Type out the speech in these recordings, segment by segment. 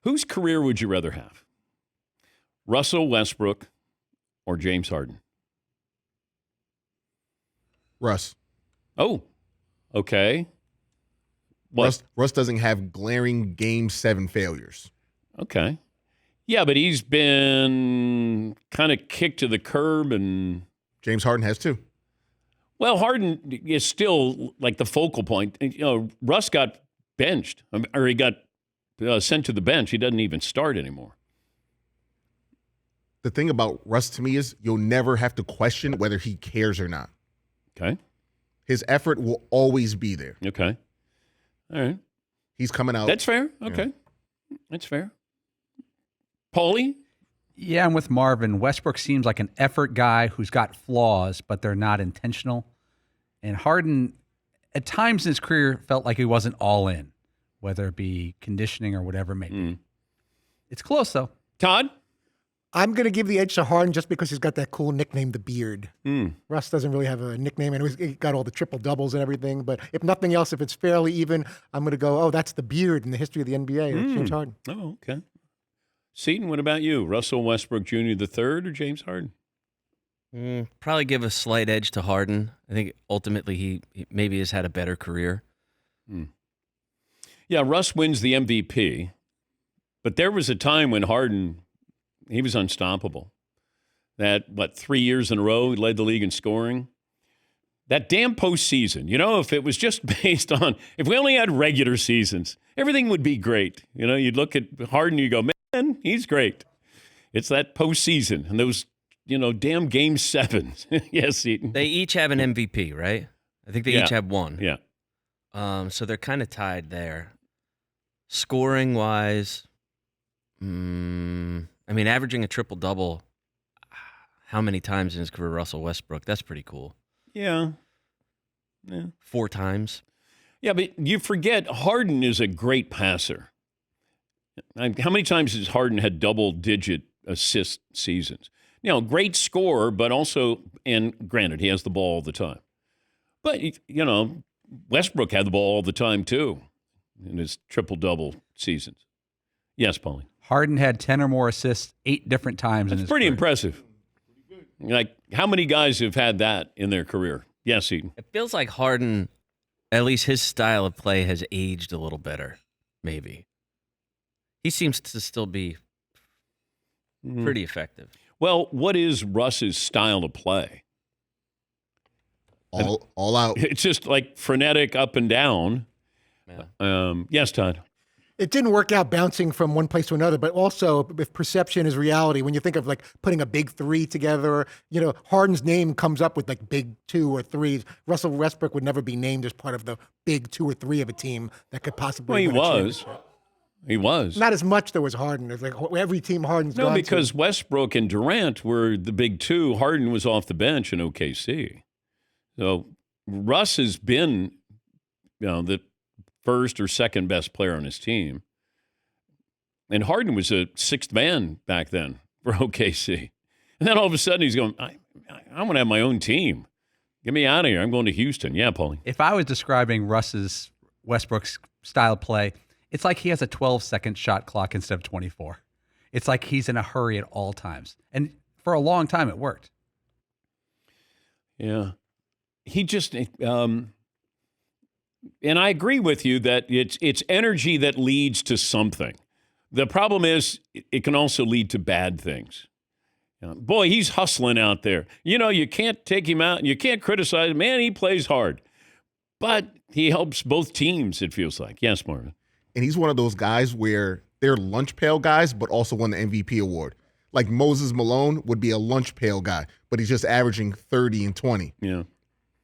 Whose career would you rather have? Russell Westbrook or James Harden? Russ. Oh, okay. What? Russ doesn't have glaring Game 7 failures. Okay. Yeah, but he's been kind of kicked to the curb, and James Harden has too. well, Harden is still like the focal point. Russ got benched, or he got sent to the bench. He doesn't even start anymore. The thing about Russ to me is you'll never have to question whether he cares or not. Okay. His effort will always be there. Okay. All right. He's coming out. That's fair. Okay. Yeah. That's fair. Paulie? Yeah, I'm with Marvin. Westbrook seems like an effort guy who's got flaws, but they're not intentional. And Harden, at times in his career, felt like he wasn't all in, whether it be conditioning or whatever it may be. It's close, though. Todd? I'm going to give the edge to Harden just because he's got that cool nickname, the Beard. Russ doesn't really have a nickname, and he got all the triple doubles and everything. But if nothing else, if it's fairly even, I'm going to go, that's the Beard in the history of the NBA. That's James Harden. Oh, okay. Seton, what about you? Russell Westbrook Jr. the third or James Harden? Probably give a slight edge to Harden. I think ultimately he maybe has had a better career. Yeah, Russ wins the MVP, but there was a time when Harden, he was unstoppable. That, 3 years in a row, he led the league in scoring. That damn postseason, if it was just based on, if we only had regular seasons, everything would be great. You'd look at Harden, you go, man, he's great. It's that postseason and those, damn game sevens. Yes, Seton. They each have an MVP, right? I think they each have one. Yeah. So they're kind of tied there. Scoring wise, averaging a triple-double, how many times in his career, Russell Westbrook? That's pretty cool. Yeah. 4 times. Yeah, but you forget Harden is a great passer. How many times has Harden had double-digit assist seasons? Great scorer, but also, and granted, he has the ball all the time. But, Westbrook had the ball all the time, too, in his triple-double seasons. Yes, Pauline. Harden had 10 or more assists 8 different times in his pretty career. Impressive. Like, how many guys have had that in their career? Yes, Eden. It feels like Harden, at least his style of play has aged a little better, maybe. He seems to still be pretty effective. Well, what is Russ's style of play? All out. It's just like frenetic up and down. Yeah. Yes, Todd. It didn't work out bouncing from one place to another, but also if perception is reality, when you think of like putting a big 3 together, Harden's name comes up with like big 2 or 3s. Russell Westbrook would never be named as part of the big 2 or 3 of a team that could possibly win a championship. He was. Not as much though as Harden. It's like every team Harden's gone because to. Westbrook and Durant were the big 2. Harden was off the bench in OKC. So Russ has been, the first or second best player on his team. And Harden was a 6th man back then for OKC. And then all of a sudden he's going, I want to have my own team. Get me out of here. I'm going to Houston. Yeah, Paulie. If I was describing Westbrook's style of play, it's like he has a 12-second shot clock instead of 24. It's like he's in a hurry at all times. And for a long time, it worked. Yeah. He just, and I agree with you that it's energy that leads to something. The problem is it can also lead to bad things. Boy, he's hustling out there. You can't take him out and you can't criticize him. Man, he plays hard. But he helps both teams, it feels like. Yes, Marvin. And he's one of those guys where they're lunch pail guys, but also won the MVP award. Like Moses Malone would be a lunch pail guy, but he's just averaging 30 and 20. Yeah.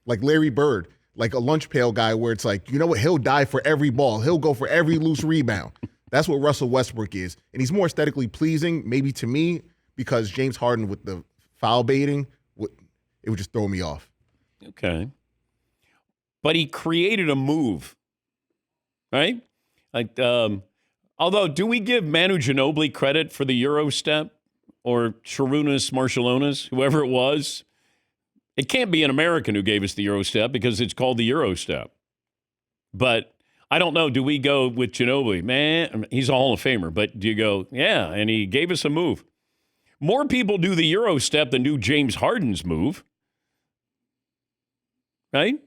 Like Larry Bird, like a lunch pail guy where it's like, you know what, he'll die for every ball. He'll go for every loose rebound. That's what Russell Westbrook is. And he's more aesthetically pleasing, maybe to me, because James Harden with the foul baiting, it would just throw me off. Okay. But he created a move, right? Like, although, do we give Manu Ginobili credit for the Euro step or Sharunas Marciulionis, whoever it was? It can't be an American who gave us the Euro step because it's called the Euro step. But I don't know. Do we go with Ginobili? Man, he's a Hall of Famer. But do you go, yeah, and he gave us a move. More people do the Euro step than do James Harden's move. Right?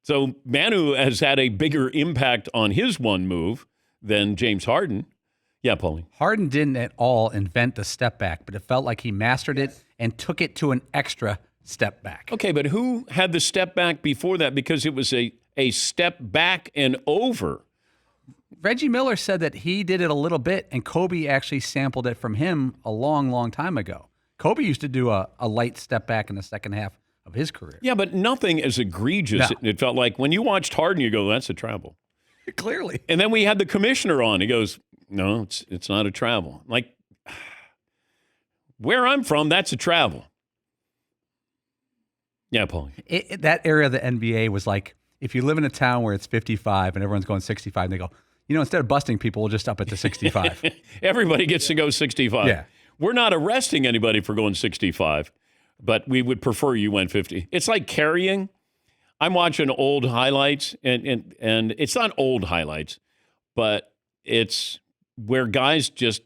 So Manu has had a bigger impact on his one move than James Harden. Yeah, Paulie. Harden didn't at all invent the step back, but it felt like he mastered it and took it to an extra step back. Okay, but who had the step back before that? Because it was a step back and over. Reggie Miller said that he did it a little bit, and Kobe actually sampled it from him a long, long time ago. Kobe used to do a light step back in the second half of his career. Yeah, but nothing as egregious. No. It felt like when you watched Harden, you go, that's a travel. Clearly. And then we had the commissioner on. He goes, no, it's not a travel. Like, where I'm from, that's a travel. Yeah, Paulie. That area of the NBA was like, if you live in a town where it's 55 and everyone's going 65, and they go, instead of busting people, we'll just up it to 65. Everybody gets to go 65. Yeah. We're not arresting anybody for going 65, but we would prefer you went 50. It's like carrying. I'm watching old highlights, and it's not old highlights, but it's where guys just,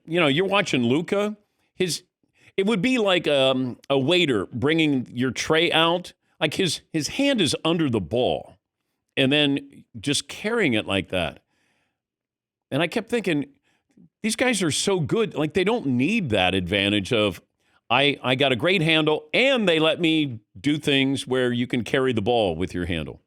you're watching Luka. It would be like a waiter bringing your tray out. Like his hand is under the ball and then just carrying it like that. And I kept thinking, these guys are so good. Like they don't need that advantage of, I got a great handle and they let me do things where you can carry the ball with your handle.